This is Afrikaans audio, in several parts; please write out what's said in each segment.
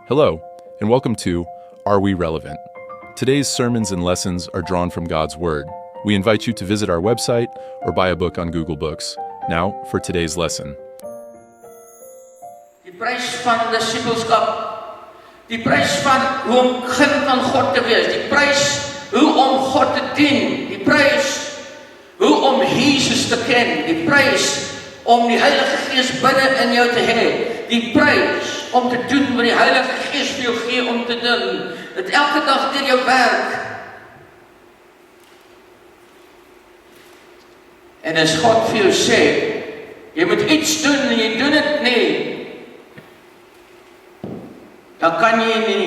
Hello, and welcome to Are We Relevant? Today's sermons and lessons are drawn from God's Word. We invite you to visit our website or buy a book on Google Books. Now, for today's lesson. Die prys van disipelskap, die prys van hoe om kind van God te wees, die prys hoe om God te dien, die prys hoe om Jesus te ken, die prys om die Heilige Gees binne in jou te hê, die prys om te doen wat die Heilige Gees vir jou gee om te doen, dat elke dag deur jou werk. En as God vir jou sê, jy moet iets doen en jy doen dit nie, dan kan jy nie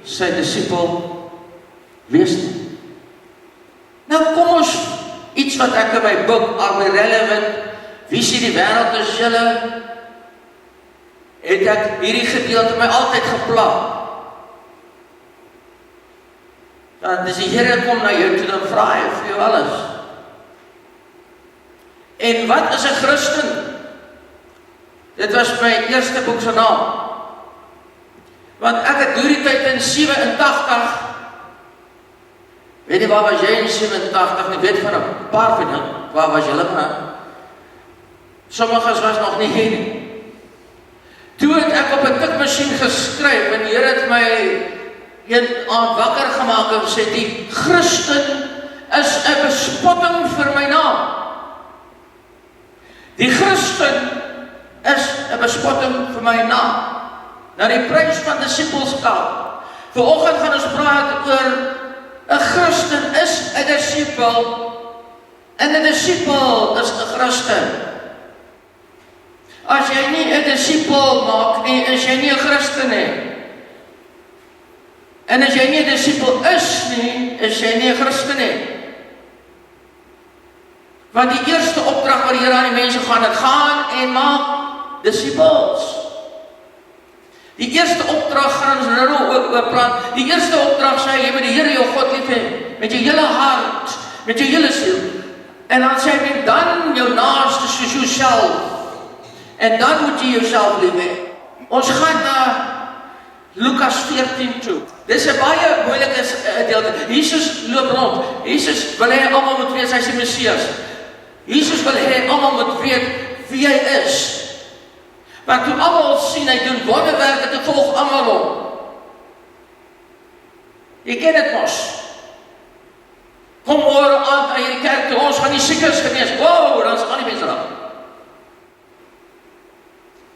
sy disipel wees nie. Nou kom ons, iets wat ek in my boek, Are We Relevant, wie sê die wêreld is julle, het ek hierdie gedeelte my altyd gepla. Dan as die Here kom na jou toe, dan vra hy vir jou alles. En wat is 'n Christen? Dit was my eerste boek se naam. Want ek het deur die tyd in 87, weet jy waar was jy in 87? Ek weet van 'n paar van julle, waar was julle van? Sommiges was nog nie hier nie. Toe het ek op 'n tikmasjien geskryf en die Here het my een aand wakker gemaak en sê, die Christen is 'n bespotting vir my naam. Die Christen is 'n bespotting vir my naam. Nou die prys van disipelskap. Vanoggend gaan ons praat oor 'n Christen is 'n disipel en 'n disipel is 'n Christen. As jy nie 'n disipel maak nie, is jy nie 'n Christen nie. En as jy nie 'n disipel is nie, is jy nie 'n Christen nie. Want die eerste opdrag wat die Here aan die mense gaan en maak disipels. Die eerste opdrag gaan ons nou oor praat. Die eerste opdrag sê jy moet die Here jou God lief hê met jou hele hart, met jou hele siel. En dan sê hy dan jou naaste soos jouself. En dan moet jy jouself lief hê. Ons gaan na Lukas 14 toe. Dis 'n baie moeilike gedeelte. Jesus loop rond. Jesus wil hê almal moet weet hy is die Messias. Jesus wil hê almal moet weet wie hy is. Want toe almal sien hy doen wonderwerke, te volg almal hom. Jy ken dit mos. Kom môre aan hierdie kerk toe, ons gaan die siekes genees. Wow, dan gaan die mense raak.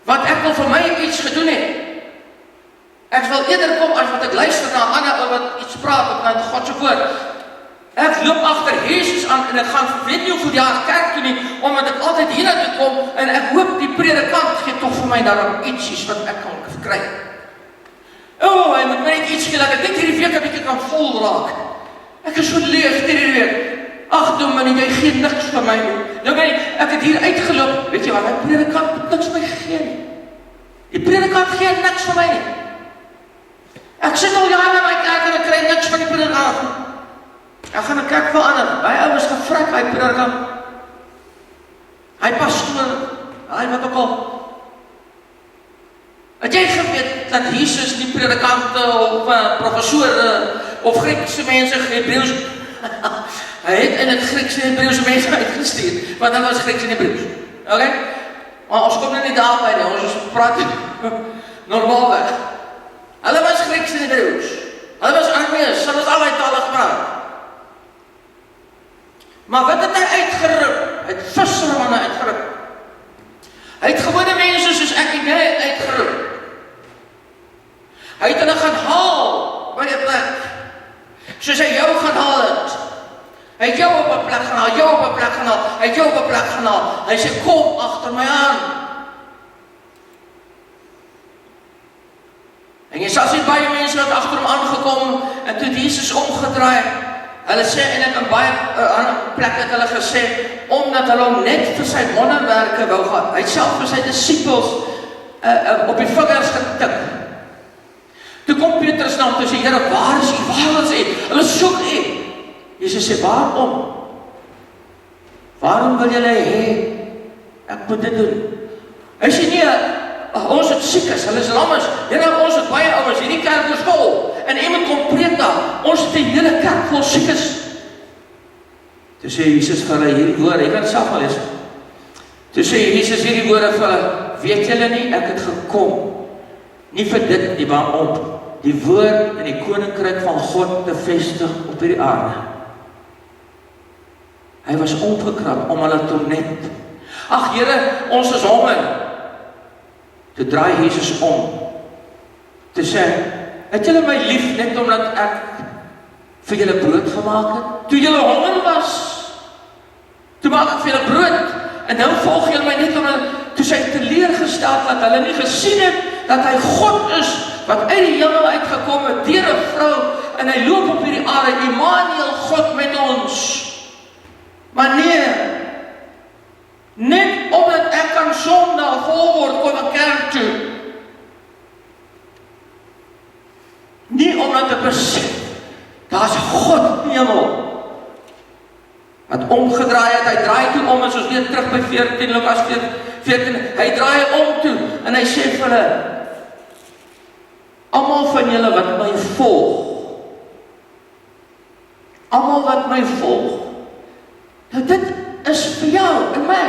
Want ek wil vir my iets gedoen het. Ek wil eerder kom as wat ek luister na ander wat iets praat op na God se woord. Ek loop agter Jesus aan en ek gaan weet nie hoeveel jaar kerk toe nie, omdat ek altyd hiernatoe kom en ek hoop die predikant gee tog vir my daarom ietsies wat ek kan kry. Hy moet my net iets gee dat ek net hierdie week 'n bietjie kan vol raak. Ek is so leeg hierdie week. Ag dominee, jy gee niks vir my nie. Nou ek het hier uitgeloop, weet jy wat, die predikant het niks vir my gegee nie. Die predikant gee niks vir my nie. Ek sit al jare in my kerk en ek kry niks van die predikant. Ek gaan 'n kerk verander. Baie ouens gevra hy predikant. Hy pastoor, hy wat ook al. Het jy geweet dat Jesus die predikante of professore of Griekse mense Hebreëus hy het in het Griekse Hebreëse mense uitgestuur, want hulle was Grieks en Hebreëus. Okay? Maar ons kom nou nie daarby nie, ons praat normaalweg. Hulle was Grieks en Hebreëus. Hulle was Aramees, hulle was albei tale gepraat. Maar wat het hy uitgeruk? Hy het vissermanne uitgeruk. Hy het gewone mense soos ek en jy uitgeruk. Hy het hulle gaan haal by 'n plek. Soos hy jou gaan haal het. Hy het jou op 'n plek gaan haal, jou op 'n plek gaan haal, hy het jou op 'n plek gaan haal. Hy sê kom agter my aan. En jy sal sien baie mense wat agter hom aangekom en toe Jesus omgedraai. Hulle sê eintlik in baie plekke het hulle gesê omdat hulle hom net vir sy wonderwerke wou gehad. Hy het self vir sy disipels op die vingers getik. Toe kom Petrus na hom toe sê, Here, waar is U? Waar is U? Hulle soek U. Jesus sê, waarom? Waarom wil julle hê ek moet dit doen? Hy sê nee, ons het siekes, hulle is lammes. Here, ons het baie ouers vol siek is. Toe sê Jesus vir hulle hierdie woorde, jy kan dit self maar lees. Toe sê Jesus hierdie woorde vir hulle, weet julle nie, ek het gekom, nie vir dit nie, maar om die woord in die koninkryk van God te vestig op hierdie aarde. Hy was omgekrap om hulle te net. Ag Here, ons is honger. Toe draai Jesus om, te sê, het julle my lief net omdat ek vir julle brood gemaak het? Toe julle honger was, toe maak ek vir julle brood, en nou volg julle my net omdat, toe sy teleurgesteld dat hulle nie gesien het, dat hy God is, wat uit die hemel uitgekom het, deur 'n vrou, en hy loop op hierdie aarde, Immanuel, God met ons. Maar nee, net omdat ek kan Sondag vol word, kom ek kerk toe. Nie omdat ek besef, daar is God in die hemel, wat omgedraai het, hy draai toe om, en soos weer terug by 14, Lukas 14, hy draai om toe, en hy sê vir hulle, almal van julle wat my volg, almal wat my volg, nou dit is vir jou en my.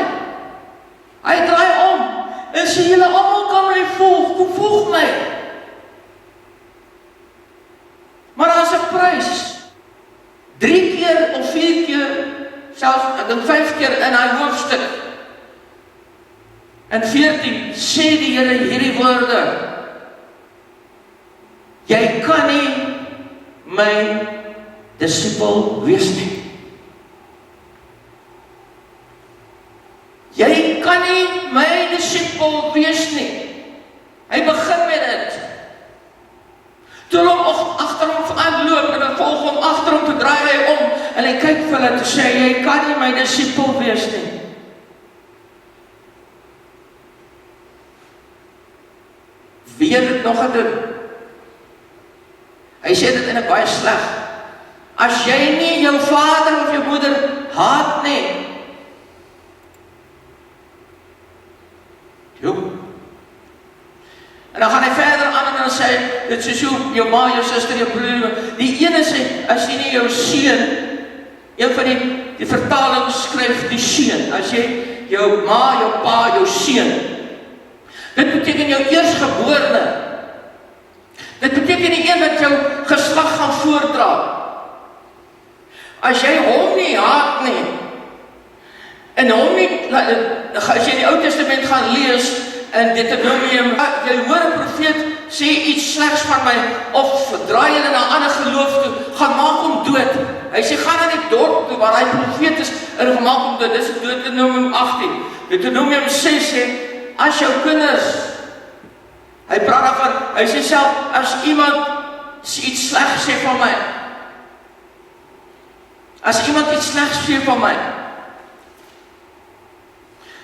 Hy draai om, en sê julle almal kan my volg, kom volg my. Maar daar is 'n prys. 3 keer of 4 keer, selfs ek dink 5 keer in hy hoofstuk. En 14 sê die Here hierdie woorde, jy kan nie my disipel wees nie. Jy kan nie my disipel wees nie. Hy begin met dit. Toe hom agter hom aanloop en dan volg hom agter hom, toe draai hy om en hy kyk vir hulle te sê, jy kan nie my disipel wees nie. Weer dit nog gedoen. Hy sê dit in 'n baie sleg. As jy nie jou vader of jou moeder haat nie, en dan gaan hy verder aan en dan sê, dit is jou ma, jou suster, jou broer, die ene sê, as jy nie jou seun, een van die vertalings skryf die seun, as jy jou ma, jou pa, jou seun, dit beteken jou eersgeborene, dit beteken die een wat jou geslag gaan voordra, as jy hom nie haat nie, en hom nie, as jy die Ou Testament gaan lees, in Deuteronomium, jy hoor 'n profeet sê iets slegs van my, of draai hulle na 'n ander geloof toe, gaan maak hom dood. Hy sê, gaan na die dorp toe, waar hy profeet is, en gemaak hom dood. Dis Deuteronomium 18. Deuteronomium 6 sê, as jou kinders, hy praat daarvan, hy sê self, as iemand iets slegs sê van my, as iemand iets slegs sê van my,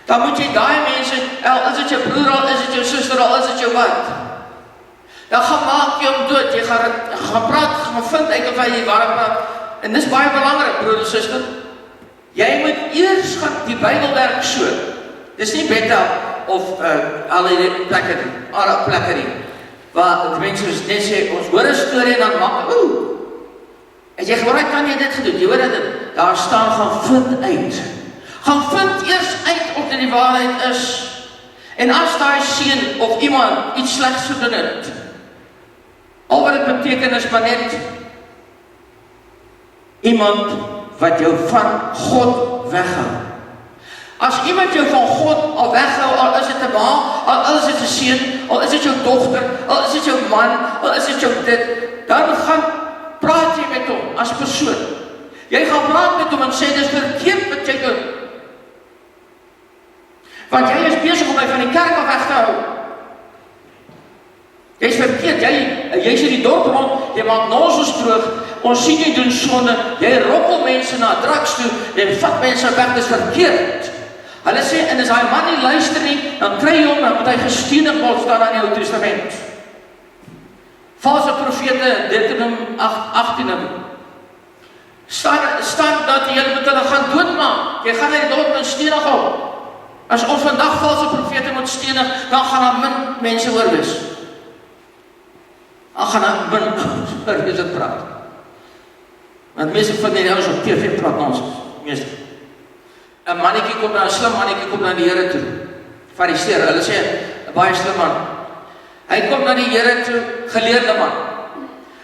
dan moet jy daai mense, al is dit jou broer, al is dit jou suster, al is dit jou wat, dan gaan maak jy hom dood, jy gaan praat, gaan vind uit of hy die waarheid praat, en dis baie belangrik, broer en suster, jy moet eers gaan die Bybel werk so, dis nie Bethel, of al die plekke nie, waar die mense net sê, ons hoor 'n storie en dan maak, as jy gebruik, kan jy dit gedoen, jy hoor dit, daar staan, gaan vind uit, gaan vind eers uit of dit die waarheid is. En as daai seun of iemand iets slegs gedoen het, al wat dit beteken is maar net iemand wat jou van God weghou. As iemand jou van God al weghou, al is dit 'n ma, al is dit 'n seun, al is dit jou dogter, al is dit jou man, al is dit jou dit, dan gaan praat jy met hom as persoon. Jy gaan praat met hom en sê, dis verkeerd wat jy doen. Want jy is besig om my van die kerk af weg te hou. Jy is verkeerd, jy is in die dorp rond, jy maak nonsens droog, ons sien jy doen sonde, jy rokkel mense na drugs toe, jy vat mense weg, dis verkeerd. Hulle sê, en as hy man nie luister nie, dan kry jy hom, dan moet hy gestenig word, staan aan die Ou Testament. Valse profete, Deuteronomium 18, staan dat jy moet hulle gaan doodmaak, jy gaan in die dorp en stenig hom. As ons vandag valse profete moet stenig, dan gaan daar min mense oor wees. Dan gaan daar min oor wees het praat. Want meeste van die ouens op TV praat nonsens. Meeste. 'n mannetjie kom na 'n slim mannetjie kom na die Here toe. Fariseer, hulle sê 'n baie slim man. Hy kom na die Here toe, geleerde man.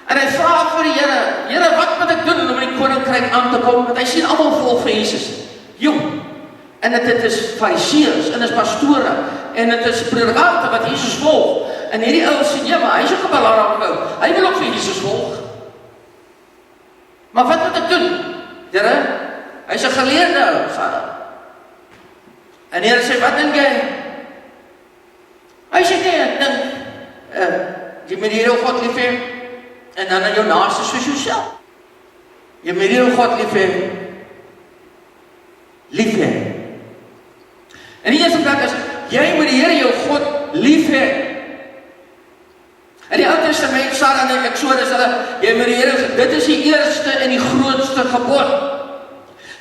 En hy vra vir die Here, wat moet ek doen om in die koninkryk aan te kom? Want hy sien almal volg vir Jesus. Jong. En dit is fariseërs, en dit is pastore, en dit is predikante wat Jesus volg. En hierdie ou sê, ja, maar hy is ook 'n belangrike ou. Hy wil ook vir Jesus volg. Maar wat moet ek doen? Here, hy is 'n geleerde ou, Vader. En die Here sê, wat dink jy? Hy sê, nee, ek dink, jy moet die Here God lief hê, en dan aan jou naaste soos jouself. Jy moet die Here God lief hê. Lief hê. En die eerste plek is, jy moet die Here jou God lief hê. In die Ou Testament staan in Exodus, jy moet die Here, dit is die eerste en die grootste gebod.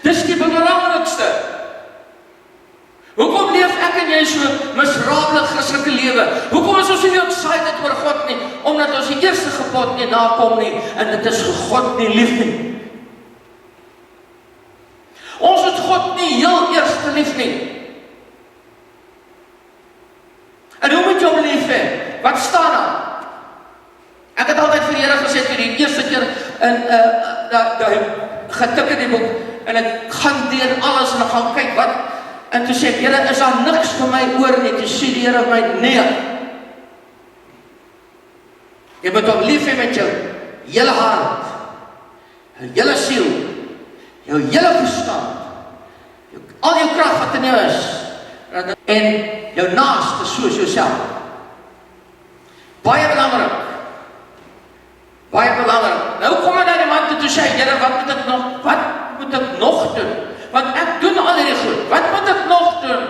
Dis die belangrikste. Hoekom leef ek en jy so miserabele Christelike lewe? Hoekom is ons nie excited oor God nie? Omdat ons die eerste gebod nie nakom nie, en dit is God nie lief nie. Ons het God nie heel eerste lief nie. En hoe moet jy hom lief hê? Wat staan daar? Ek het altyd vir die Here gesê, toe die eerste keer getik in die boek, en ek gaan deur alles en ek gaan kyk wat, en toe sê ek, Here, is daar niks vir my oor nie, toe sê die Here my, nee. Jy moet hom lief hê met jou hele hart, jou hele siel, jou hele verstand, al jou krag wat in jou is, en jou naaste soos jouself. Baie belangrik. Baie belangrik. Nou kom hy na die man toe sê, Here, wat moet ek nog doen? Want ek doen al hierdie goed. Wat moet ek nog doen?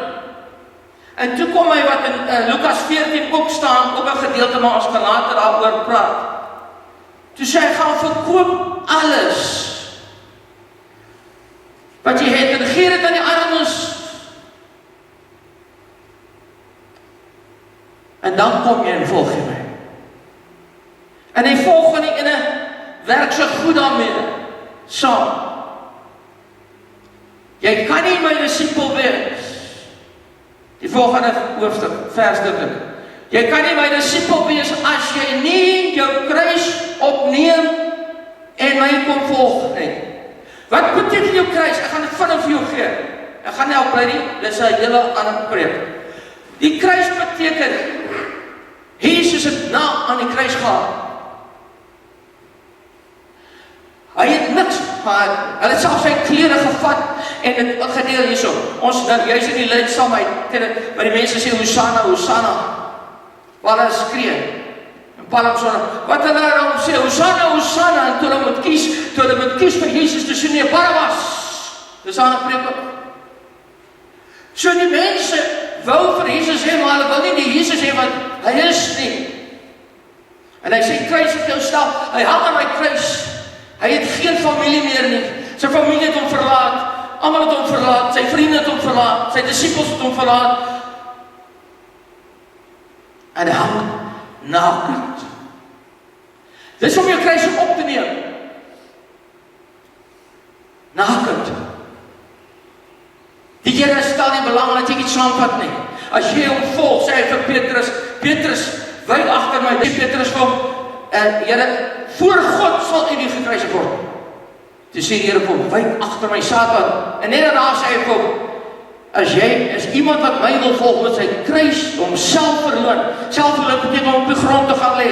En toe kom hy wat in Lukas 14 ook staan, ook 'n gedeelte, maar ons kan later daaroor praat. Toe sê hy, gaan verkoop alles wat jy het en gee dit aan die armes. En dan kom jy en volg jy my. En die volgende ene werk so goed daarmee, saam. Jy kan nie my disipel wees. Die volgende hoofstuk, vers 30. Jy kan nie my disipel wees as jy nie jou kruis opneem en my kom volg nie. Wat beteken jou kruis? Ek gaan dit vinnig vir jou gee. Ek gaan nie opbly nie, dit is 'n hele ander preek. Die kruis beteken, Jesus het na aan die kruis gehad. Hy het niks gehad. Hy het selfs sy klere gevat en dit gedeel hierso. Ons dan jy's in die lydsaamheid, waar die mense sê Hosanna, Hosanna. Waar hulle skree. En Palmsondag, wat hulle dan sê Hosanna, Hosanna, en toe hulle moet kies vir Jesus tussen nie Barabbas. Dis aan 'n preek. So die mense wou vir Jesus hê, maar hulle wil nie die Jesus hê wat hy is nie. En hy sê, kruis op jou stap, hy hang aan my kruis. Hy het geen familie meer nie. Sy familie het hom verlaat. Almal het hom verlaat. Sy vriende het hom verlaat. Sy disippels het hom verlaat. En hy hang nakend. Dis om jou kruis op te neem. Nakend. Die Here stel nie belang dat jy iets saamvat nie. As jy hom volg, sê hy vir Petrus, wyk agter my. Petrus vir hom, Here, voor God sal u nie gekruisig word. Toe sê die Here kom, wyk agter my Satan. En net daarna sê hy kom, as jy is iemand wat my wil volg met sy kruis, homself verloon. Selfverloon beteken om op die grond te gaan lê.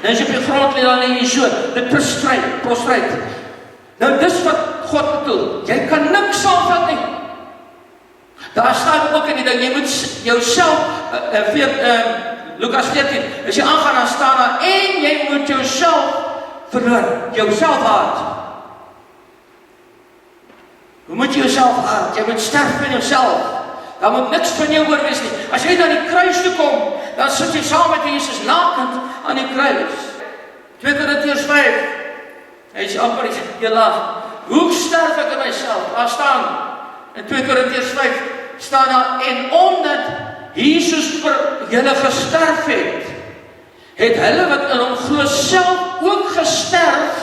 En as jy op die grond lê, dan lê jy so, dit prostrate. Nou dis wat God bedoel. Jy kan niks saamvat nie. Daar staan ook in die ding, jy moet jouself, Lukas 14, as jy aangaan, dan staan daar, en jy moet jouself verloor, jouself haat. Hoe moet jy jouself haat? Jy moet sterf in jouself. Daar moet niks van jou oor wees nie. As jy na die kruis toe kom, dan sit jy saam met Jesus nakend aan die kruis. 2 Korintiërs 5, hy sê amper, jy lag, hoe sterf ek in myself? Daar staan, in 2 Korintiërs 5, staan daar, en omdat Jesus vir julle gesterf het hulle wat in hom glo self ook gesterf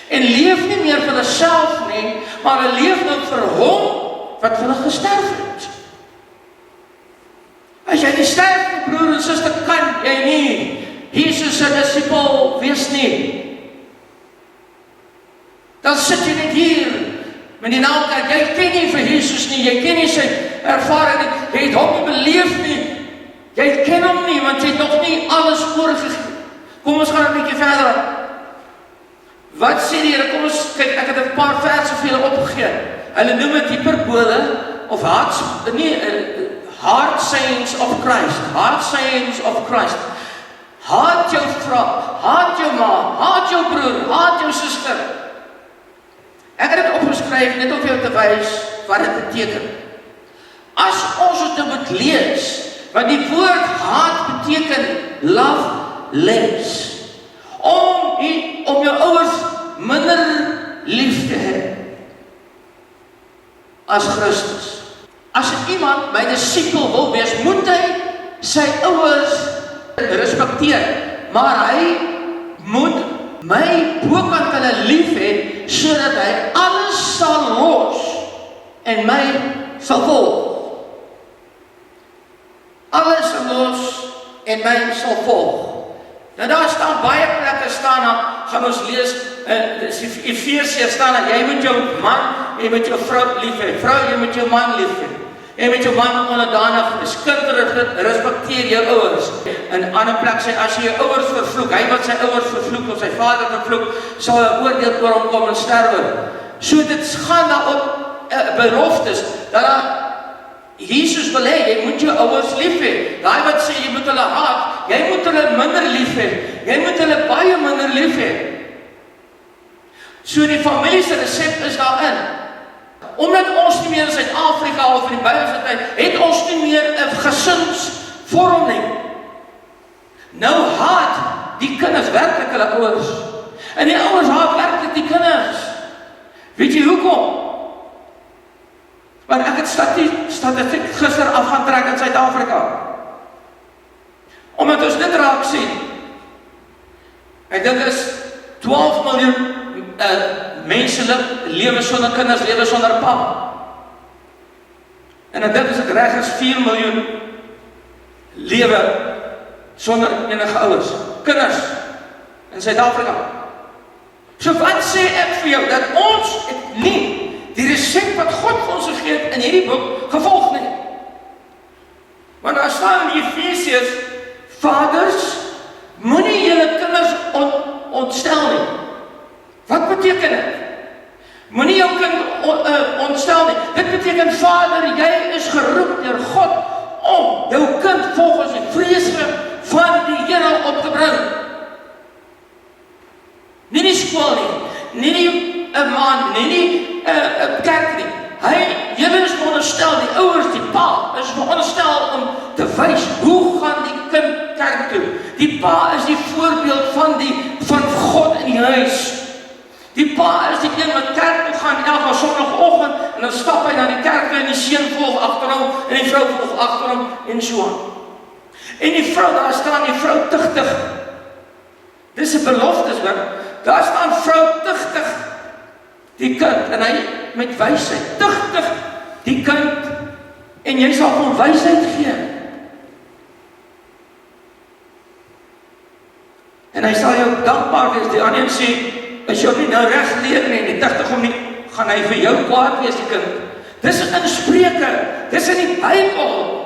en vir hulle self nie, maar hulle leef nou vir hom wat vir hulle gesterf het. As jy nie sterf nie, broer en suster, kan jy nie Jesus se disipel wees nie. Dan sit jy net hier met die naamkerk, jy ken nie vir Jesus nie, jy ken nie sy ervaring nie, jy het hom nie beleef nie, jy ken hom nie, want jy het nog nie alles oorgegee. Kom ons gaan 'n bietjie verder. Wat sê die Here? Kom ons kyk, ek het 'n paar verse vir julle opgegee. Hulle noem dit hiperbole of hard sayings of Christ. Hard sayings of Christ. Haat jou vrou, haat jou ma, haat jou broer, haat jou suster. Ek het dit opgeskryf net om vir jou te wys wat dit beteken. As ons dit moet lees, want die woord haat beteken love less. Om jou ouers minder lief te hê as Christus. As iemand my disipel wil wees, moet hy sy ouers respekteer, maar hy moet my bokant hulle lief hê, sodat hy alles sal los en my sal volg. Alles sal los en my sal volg. Nou daar staan baie plekke staan, dan gaan ons lees, Efesiërs staan dat jy moet jou man, jy moet jou vrou lief hê. Vrou, jy moet jou man lief hê. Jy moet jou man onderdanig wees. Kind, respekteer jou ouers. In 'n ander plek sê, as jy jou ouers vervloek, hy wat sy ouers vervloek of sy vader vervloek, sal 'n oordeel oor hom kom en sterwe. So dit gaan daarop beloftes, dat Jesus wil hê, jy moet jou ouers lief hê. Daai wat sê, jy moet hulle haat, jy moet hulle minder lief hê. Jy moet hulle baie minder lief hê. So die familie se resep is daarin. Omdat ons nie meer in Suid-Afrika of in die Bybelse tyd, het ons nie meer 'n gesinsvorm nie. Nou haat die kinders werklik hulle ouers. En die ouers haat werklik die kinders. Weet jy hoekom? Want ek het statistiek gister af gaan trek in Suid-Afrika. Omdat ons dit raak sien. Ek dink is 12 miljoen mense lewe sonder kinders, lewe sonder pa. En ek dink as ek reg is 4 miljoen lewe sonder enige ouers. Kinders in Suid-Afrika. So wat sê ek vir jou? Dat ons het nie die resep wat God vir ons gegee het in hierdie boek gevolg nie. Want daar staan in Efesiërs, vaders, moenie julle kinders ontstel nie. Wat beteken dit? Moenie jou kind ontstel nie. Dit beteken, vader, jy is geroep deur God om jou kind volgens die vrese van die Here op te bring. Nie die skool nie, nie die man, nie die kerk nie. Julle is veronderstel, die ouers, die pa, is veronderstel om te wys, hoe gaan die kind kerk toe? Die pa is die voorbeeld van God in die huis. Die pa is die een wat kerk toe gaan, elke sondagoggend, en dan stap hy na die kerk en die seun volg agter hom, en die vrou volg agter hom, en so aan. En die vrou, daar staan die vrou tugtig. Dis 'n belofte, hoor. Daar staan vrou tugtig die kind, en hy met wysheid, tugtig die kind, en jy sal hom wysheid gee. En hy sal jou dankbaar wees. Die ander sê, as jy nie nou reg leer nie, die tugtig hom nie, gaan hy vir jou kwaad wees, die kind. Dis in Spreuke, dis in die Bybel.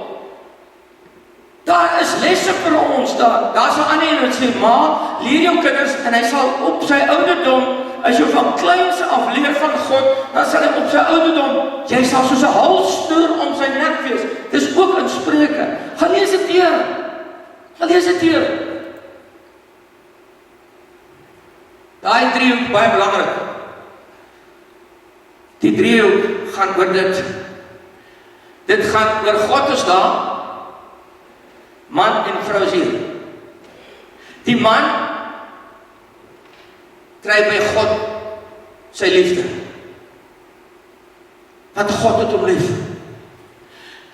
Daar is lesse vir ons daar. Daar's 'n ander een wat sê, ma, leer jou kinders, en hy sal op sy ouderdom, as jy van kleins af leer van God, dan sal hy op sy ouderdom, jy sal soos 'n halssnoer om sy nek wees. Dis ook in Spreuke. Gaan lees dit deur. Gaan lees dit deur. Daai driehoek baie belangrik. Die driehoek gaan oor dit. Dit gaan oor God is daar, man en vrou is hier. Die man kry by God sy liefde. Want God het hom lief.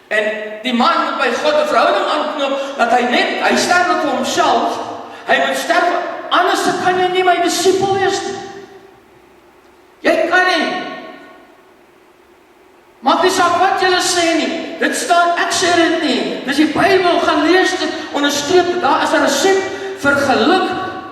En die man moet by God 'n verhouding aanknoop, dat hy sterf net vir homself, hy moet sterf, anders kan jy nie my disipel wees nie. Jy sê nie. Dit staan, ek sê dit nie. Dis die Bybel, gaan lees dit, onderstreep dit. Daar is 'n resep vir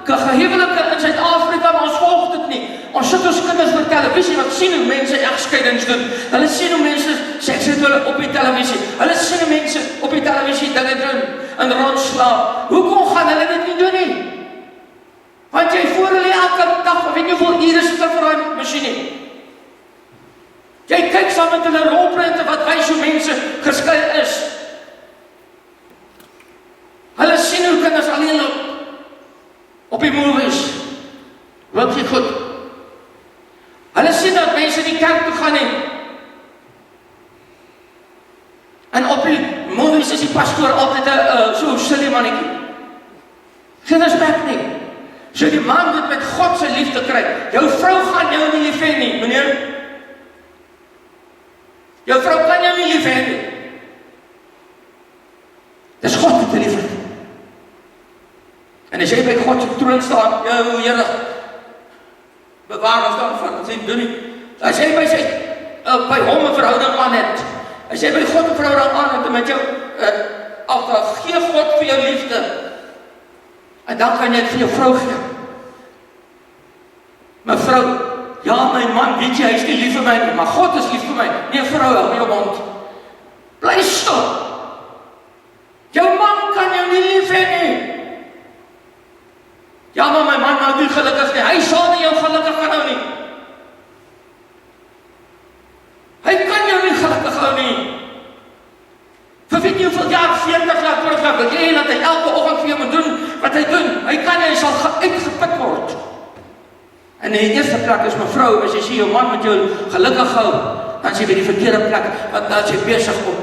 gehuwelike in Suid-Afrika, maar ons volg dit nie. Ons sit ons kinders vir televisie, wat sien hoe mense egskeidings doen. Hulle sien hoe mense seksueel op die televisie. Hulle sien hoe mense op die televisie dinge doen en rondslaap. Hoekom gaan hulle dit nie doen nie? Want jy voor hulle elke dag, weet jy hoeveel ure sit vir daai masjien nie. Jy kyk saam met hulle rolprente wat wys hoe mense geskei is. Hulle sien hoe kinders alleen loop op die movies. Wat jy goed. Hulle sien dat mense nie kerk toe gaan nie. En op die movies is die pastoor altyd 'n so silly mannetjie. Geen respek nie. So die man moet met God se liefde kry. Jou vrou gaan jou nie lief hê nie, meneer. Jou vrou kan jou nie lief hê nie. Dis God wat lief het. En as jy by God se troon staan, Here, bewaar ons daarvan, as jy doen nie. As jy by hom 'n verhouding aan het, as jy by God 'n verhouding aan het, met jou, gee God vir jou liefde. En dan kan jy dit vir jou vrou gee. My vrou, ja my man, weet jy, hy is nie lief vir my nie, maar God is lief vir my. Nee vrou, hou jou mond. Bly stil. Jou man kan jou nie lief hê nie. Ja, maar my man nou nie gelukkig nie. Hy sal nie jou gelukkig gaan hou nie. Hy kan jou nie gelukkig hou nie. Vir weet jy hoeveel jaar, 40 jaar, 20 jaar, wil jy dat hy elke oggend vir jou moet doen wat hy doen. Hy kan nie, hy sal uitgeput word. En in die eerste plek is mevrou, as jy sien jou man met jou gelukkig hou, dan is jy by die verkeerde plek, want dan is jy besig om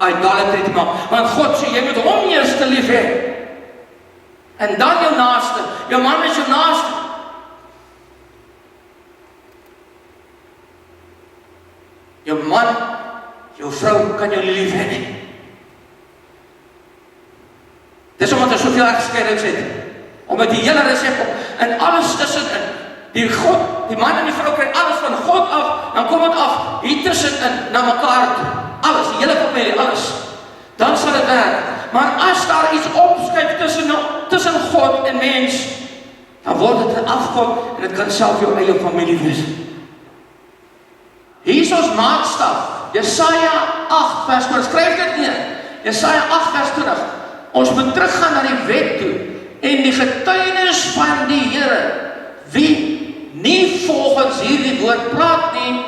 idolatry te maak. Want God sê, jy moet hom eers lief hê. En dan jou naaste. Jou man is jou naaste. Jou man, jou vrou kan jou lief hê nie. Dis omdat er soveel egskeidings het. Omdat die hele resep op en alles tussenin. Die man en die vrou kry alles van God af, dan kom dit af hier tussenin na mekaar toe. Alles, die hele familie, alles. Dan sal dit werk. Maar as daar iets opskuif tussen God en mens, dan word dit 'n afgod en dit kan self jou eie familie wees. Hier is ons maatstaf. Jesaja 8 vers 20. Skryf dit neer. Jesaja 8 vers 20. Ons moet teruggaan na die wet toe en die getuienis van die Here, wie nie volgens hierdie woord praat nie,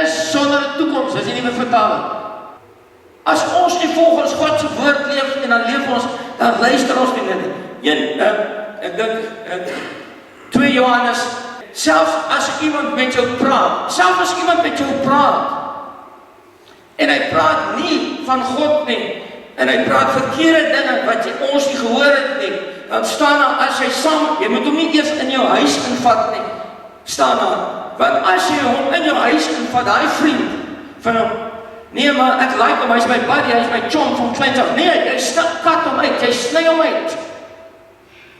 is sonder 'n toekoms. Dis nie meer vertaling. As ons nie volgens God se woord leef en dan leef ons, dan luister ons nie meer. Ek dink 2 Johannes, selfs as iemand met jou praat, en hy praat nie van God nie, en hy praat verkeerde dinge wat ons nie gehoor het nie, dan staan daar, as jy saam, jy moet hom nie eers in jou huis invat nie, staan daar, want as jy hom in jou huis invat, daai vriend van hom, nee maar ek like hom, hy is my buddy, hy is my chom van kleins af, nee, jy kat hom uit, jy sny hom uit.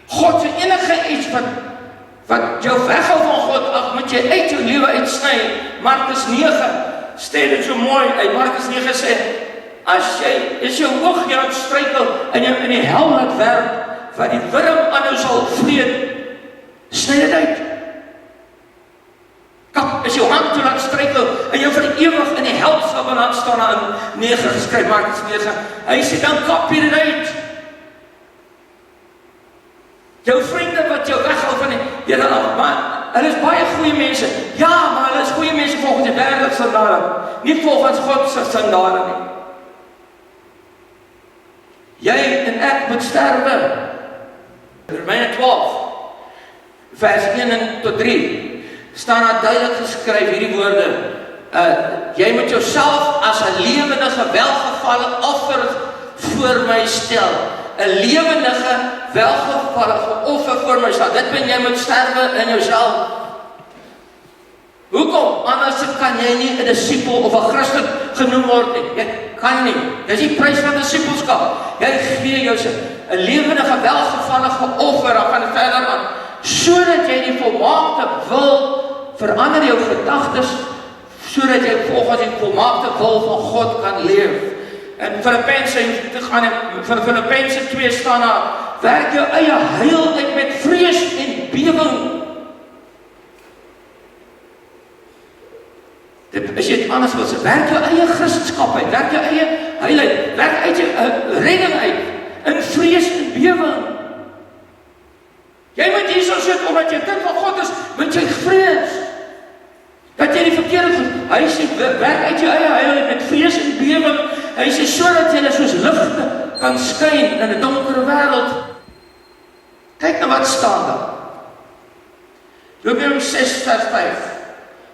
God se enige iets wat jou weghou van God af, moet jy uit jou lewe uitsny. Markus 9, stel dit so mooi, Markus 9 sê, as jy is jou oog jy struikel en jy in die hel laat werp, wat die wurm aan jou sal vreet, sny dit uit. Kap, as jou hand toe laat struikel en jou vir ewig in die hel sal beland, staan daar in 9 geskryf, Markus 9. Hy sê dan kap jy dit uit. Jou vriende wat jou weghou van die Here af, maar hulle is baie goeie mense. Ja, maar hulle is goeie mense volgens die wêreld se standaarde, nie volgens God se standaarde nie. Jy en ek moet sterwe. Romeine 12 vers 1 tot 3 staan daar duidelik geskryf hierdie woorde. Jy moet jouself as 'n lewendige welgevalle offer voor my stel. 'n lewendige welgevallige offer voor my stel. Dit ben jy moet sterwe in jouself. Hoekom? Anders kan jy nie 'n disipel of 'n Christen genoem word nie. Jy kan nie. Dis die prys van disipelskap. Jy gee jouself 'n lewendige welgevallige offer, dan gaan dit verder aan, sodat jy die volmaakte wil verander jou gedagtes, sodat jy volgens die volmaakte wil van God kan leef. En Filippense 2 staan daar, werk jou eie heil uit met vrees en bewering. As jy het anders wil sê, werk jou eie Christenskap uit, werk jou eie heil uit, werk uit jou redding uit, in vrees en bewering. Jy moet hier so sit, omdat jy kind van God is, moet jy vrees. Dat jy die verkeerde goed, hy sê, werk uit jou eie heil uit met vrees en bewering, hy sê, sodat jy soos ligte kan skyn in 'n donkere wêreld. Kyk na wat staan daar. Romeine 6:5.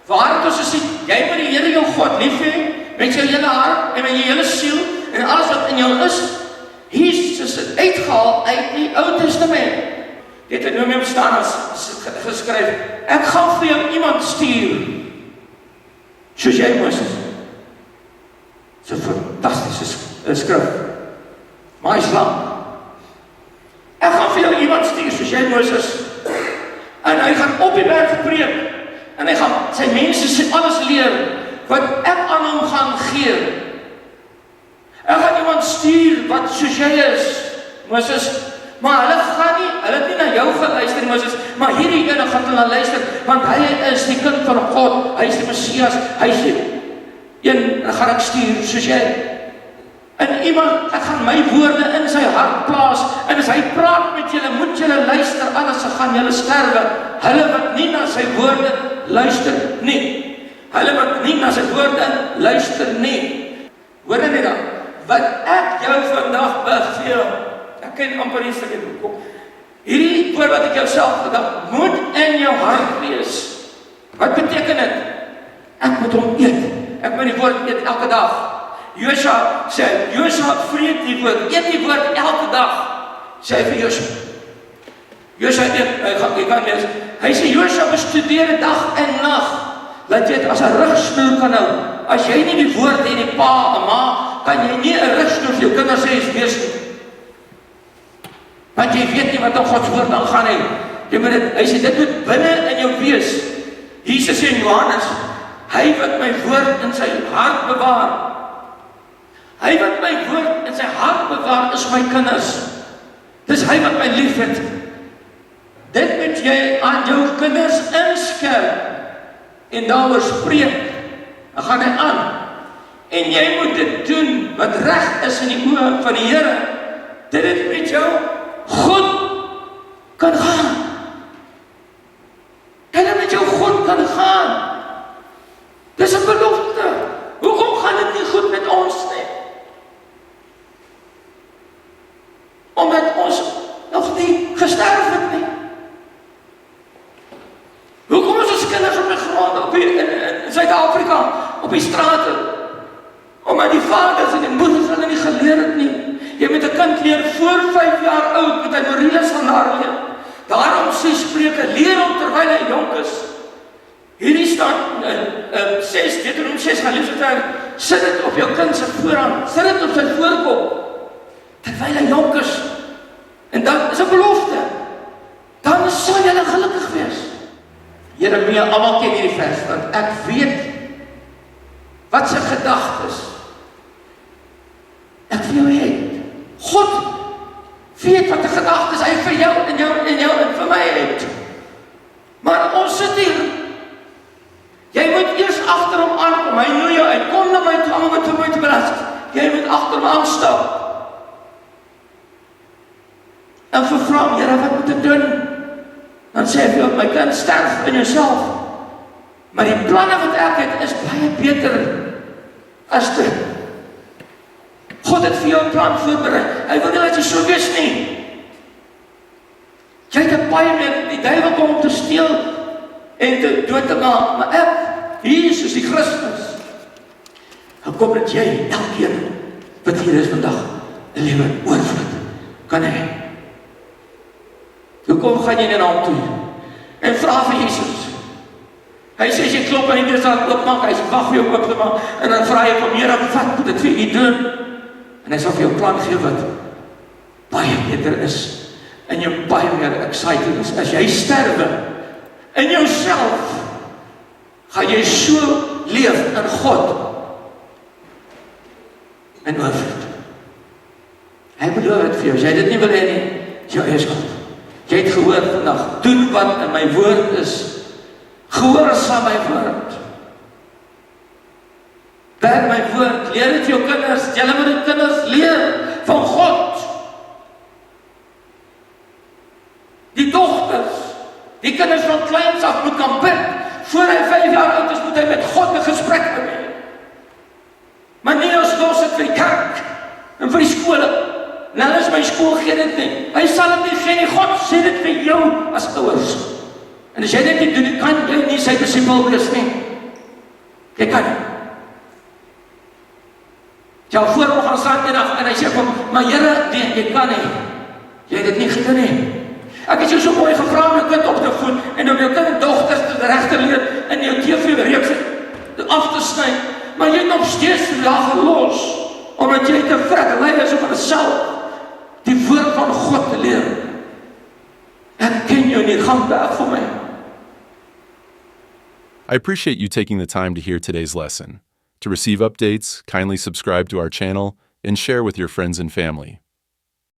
Waar het ons gesê, jy moet die Here jou God lief hê, met jou hele hart en met jou hele siel, en alles wat in jou is. Jesus het uitgehaal uit die Ou Testament. Dit het Romeine staan as geskryf, ek gaan vir jou iemand stuur, soos jy Moses. So fantastische skrif, maar hy is lang. Ek gaan vir jou iemand stuur, soos jy Moses, en hy gaan op die berg preek, en hy gaan sy mense alles leer, wat ek aan hom gaan gee. Ek gaan iemand stuur, wat soos jy is, Moses, maar hulle het nie na jou geluister, Moses, maar hierdie ene gaan hulle luister, want hy is die kind van God, hy is die Messias, hy is die een, dan gaan ek stuur, soos jy. En iemand, ek gaan my woorde in sy hart plaas, en as hy praat met julle, moet julle luister, anders gaan julle sterwe. Hulle wat nie na sy woorde luister nie. Hulle wat nie na sy woorde luister nie. Hoor net dan, wat ek jou vandag beveel, ek ken amper nie stukkie boek. Hierdie woord wat ek jou self vandag, moet in jou hart wees. Wat beteken dit? Ek moet hom eet. Ek moet die woord eet elke dag. Josua sê, Josua vreet die woord, eet die woord elke dag, sê hy vir Josua. Josua eet, hy sê, Josua bestudeer dag en nag, dat jy het as 'n rigsnoer kan hou. As jy nie die woord en die pa en ma, kan jy nie 'n rigsnoer vir jou kinders sê, wees nie. Want jy weet nie wat in Gods woord aangaan nie. Hy sê, dit moet binne in jou wees. Jesus sê in Johannes, hy wat my woord in sy hart bewaar, hy wat my woord in sy hart bewaar, is my kinders. Dis hy wat my lief het. Dit moet jy aan jou kinders inskerp, en daaroor spreek, dan gaan hy aan. En jy moet dit doen, wat reg is in die oë van die Here, dat dit met jou goed kan gaan. Dat dit met jou goed kan gaan. Dis 'n belofte. Hoekom gaan dit nie goed met ons nie? Omdat ons nog nie gesterf het nie. Hoekom is ons kinders op die grond, in Suid-Afrika, op die strate? Omdat die vaders en die moeders hulle nie geleer het nie. Jy moet 'n kind leer voor 5 jaar oud, met hy morele standaard leer. Daarom sê Spreuke, leer hom terwyl hy jonk is. Hierdie staan 6, Deuteronomium 6, gaan lees het, sit dit op jou kind se voorhand, sit dit op sy voorkop, terwyl hy jonk is. En dan is 'n belofte. Dan sal jy gelukkig wees. Jeremia, almal ken hierdie vers, want ek weet wat sy gedagtes ek vir jou het. God weet wat die gedagtes hy vir jou en vir my het. Maar ons sit hier. Jy moet eers agter hom aankom. Hy nooi jou uit. Kom na my toe, almal wat vir my te belas. Jy moet agter hom aanstap. En vra hom, Here, wat moet ek doen? Dan sê hy vir jou, my kind, sterf in jouself. Maar die planne wat ek het, is baie beter as dit. God het vir jou 'n plan voorberei. Hy wil nie dat jy so wees nie. Jy het 'n baie meer, die duiwel kom om te steel en te dood te maak, maar ek, Jesus die Christus, dan kom dat jy elkeen wat hier is vandag 'n lewe oorvloed kan hê. Hoekom gaan jy na hom toe en vra vir Jesus? Hy sê as jy klop en die deur sal oopmaak, hy sê wag vir jou oop te maak, en dan vra jy van Here, wat moet ek vir u doen? En hy sal vir jou plan gee wat baie beter is, en jou baie meer exciting is. As jy sterwe in jouself, gaan jy so leef in God en oorvloed. Hy beloof dit vir jou, as jy dit nie wil hê nie, is jou eie skuld. Jy het gehoor vandag, doen wat in my woord is, gehoorsaam my woord. Werk my woord, leer dit vir jou kinders, julle moet die kinders leer van God. Die dogters, die kinders van kleins af moet kan bid, voor hy 5 jaar oud is, moet hy met God 'n gesprek hê. Maar nie ons los dit vir die kerk, en vir die skole. Nou is my skool gee dit nie. Hy sal dit nie gee nie, God sê dit vir jou as ouers. En as jy dit nie doen, kan jy nie sy disipel wees nie. Jy kan nie. Jou voor hom gaan staan eendag en hy sê van, maar Here, nee, jy kan nie. Jy het dit nie gedoen nie. Ek het jou so mooi gevra om jou kind op te voed en om jou kind en dogters te reg te leer in jou TV-reeks af te sny, maar jy het nog steeds vandag gelos, omdat jy te vrek lei is om jouself die woord van God te leer. Ek ken jou nie, gaan weg van my. I appreciate you taking the time to hear today's lesson. To receive updates, kindly subscribe to our channel and share with your friends and family.